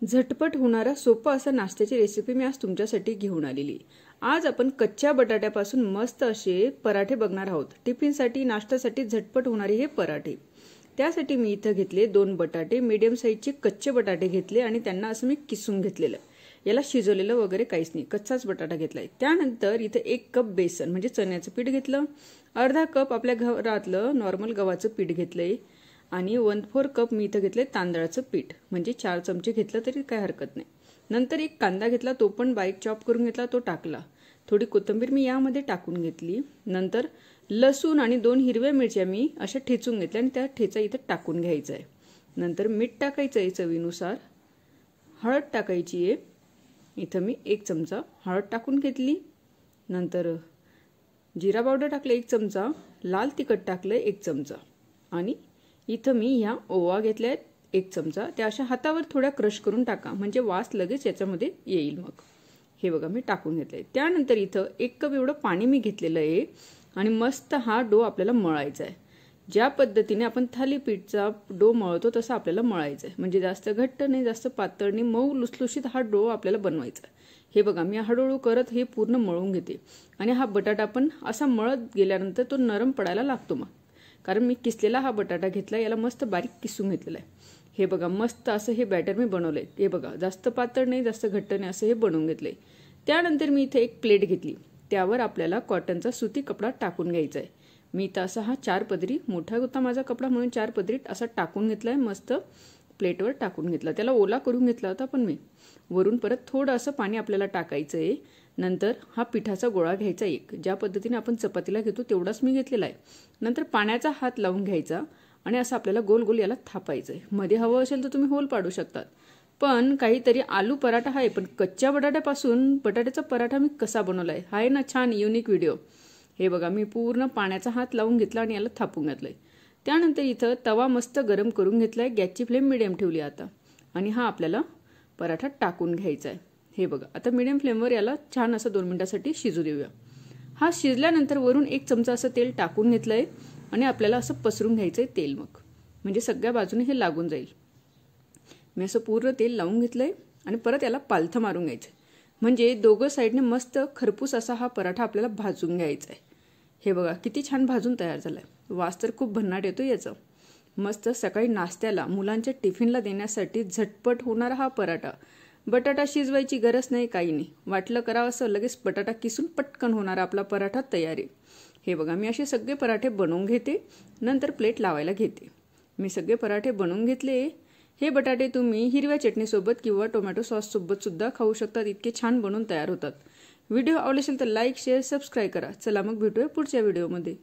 झटपट होणारा सोपा असा नाश्त्याची रेसिपी मी आज तुमच्यासाठी घेऊन आलेली। आज आपण कच्च्या बटाट्यापासून मस्त असे पराठे बघणार आहोत। टिफिनसाठी नाश्त्यासाठी झटपट होणारे हे पराठे। त्यासाठी मी इथे घेतले 2 बटाटे, मीडियम साइजचे कच्चे बटाटे घेतले आणि त्यांना असं मी किसून घेतलेलं। याला शिजवलेलं वगैरे काहीच नाही, कच्चाच बटाटा घेतलाय। त्यानंतर इथे 1 कप बेसन म्हणजे चण्याचं पीठ घेतलं, अर्धा कप आपल्या घरातलं नॉर्मल गव्हाचं पीठ घेतलंय आणि 1/4 कप मी इथे घेतले तांदळाचं पीठ म्हणजे 4 चमचे घेतलं तरी काय हरकत नाही। नंतर 1 कांदा घेतला, तो पण बारीक चॉप करून घेतला, तो टाकला। थोडी कोथिंबीर मी यामध्ये टाकून घेतली। नंतर लसूण आणि 2 हिरव्या मिरच्या मी अशा ठेचून घेतल्या आणि त्या ठेचा इथे टाकून घ्यायचा आहे। नंतर मीठ टाकायचं आहे चवीनुसार, हळद टाकायची आहे। इथे मी 1 चमचा हळद टाकून घेतली। नंतर जिरा पावडर टाकले 1 चमचा, लाल तिखट टाकले 1 चमचा आणि इथे मी ह्या ओवा घेतल्यात 1 चमचा। त्या अशा हातावर थोड्या क्रश करून टाका म्हणजे वास लगेच याच्यामध्ये येईल। मग हे बघा मी टाकून घेतलंय। त्यानंतर इथे 1 कप एवढं पाणी मी घेतलेलं आहे आणि मस्त हा डो आपल्याला मळायचा आहे। ज्या पद्धतीने आपण थालीपीठचा डो मळतो तसं आपल्याला मळायचं आहे, म्हणजे जास्त घट्ट नाही जास्त पातळ नाही, मऊ लुसलुशीत हा डो आपल्याला बनवायचा। हे बघा मी हळूहळू करत हे पूर्ण मळून घेते आणि हा बटाटा पण असा मळत गेल्यानंतर तो नरम पडायला लागतो। मग कारण मी किसलेला हा बटाटा घेतला, याला मस्त बारीक किसून घेतलेला आहे। हे बघा मस्त असं हे बॅटर मी बनवलंय। हे बघा जास्त पातळ नाही जास्त घट्ट नाही असं हे बनवून घेतलंय। त्यानंतर मी इथे 1 प्लेट घेतली, त्यावर आपल्याला कॉटनचा सुती कपडा टाकून घ्यायचा आहे। मी इथं असा हा 4 पदरी, मोठा होता माझा कपडा म्हणून 4 पदरी असा टाकून घेतलाय, मस्त प्लेटवर टाकून घेतला। त्याला ओला करून घेतला होता पण मी वरून परत थोडं असं पाणी आपल्याला टाकायचं आहे। नंतर हा पिठाचा गोळा घ्यायचा एक, ज्या पद्धतीने आपण चपातीला घेतो तेवढाच मी घेतलेला आहे। नंतर पाण्याचा हात लावून घ्यायचा आणि असं आपल्याला गोल गोल याला थापायचं आहे। मध्ये हवं असेल तर तुम्ही होल पाडू शकतात, पण काहीतरी आलू पराठा आहे पण कच्च्या बटाट्यापासून बटाट्याचा पराठा मी कसा बनवलाय आहे ना छान युनिक व्हिडिओ। हे बघा मी पूर्ण पाण्याचा हात लावून घेतला आणि याला थापून घातलंय। त्यानंतर इथं तवा मस्त गरम करून घेतलाय, गॅसची फ्लेम मीडियम ठेवली आता आणि हा आपल्याला पराठा टाकून घ्यायचा आहे। हे बघा आता मीडियम फ्लेमवर याला छान असं 2 मिनिटांसाठी शिजू देऊया। हा शिजल्यानंतर वरून 1 चमचा असं तेल टाकून घेतलंय आणि आपल्याला असं पसरून घ्यायचंय तेल, मग म्हणजे सगळ्या बाजूने हे लागून जाईल। मी असं पूर्ण तेल लावून घेतलंय आणि परत याला पालथं मारून घ्यायचंय, म्हणजे दोघं साईडने मस्त खरपूस असा हा पराठा आपल्याला भाजून घ्यायचा आहे। हे बघा किती छान भाजून तयार झालाय, वास तर खूप भन्नाट येतो याचा। मस्त सकाळी नाश्त्याला मुलांच्या टिफिनला देण्यासाठी झटपट होणारा हा पराठा। बटाटा शिजवायची गरज नाही, काही नाही, वाटलं करावं असं लगेच बटाटा किसून पटकन होणारा आपला पराठा तयार आहे। हे बघा मी असे सगळे पराठे बनवून घेते, नंतर प्लेट लावायला घेते। मी सगळे पराठे बनवून घेतले। हे बटाटे तुम्ही हिरव्या चटणीसोबत किंवा टोमॅटो सॉस सोबत सुद्धा खाऊ शकतात, इतके छान बनवून तयार होतात। व्हिडिओ आवडला असेल तर लाईक शेअर सबस्क्राईब करा। चला मग भेटूया पुढच्या व्हिडिओमध्ये।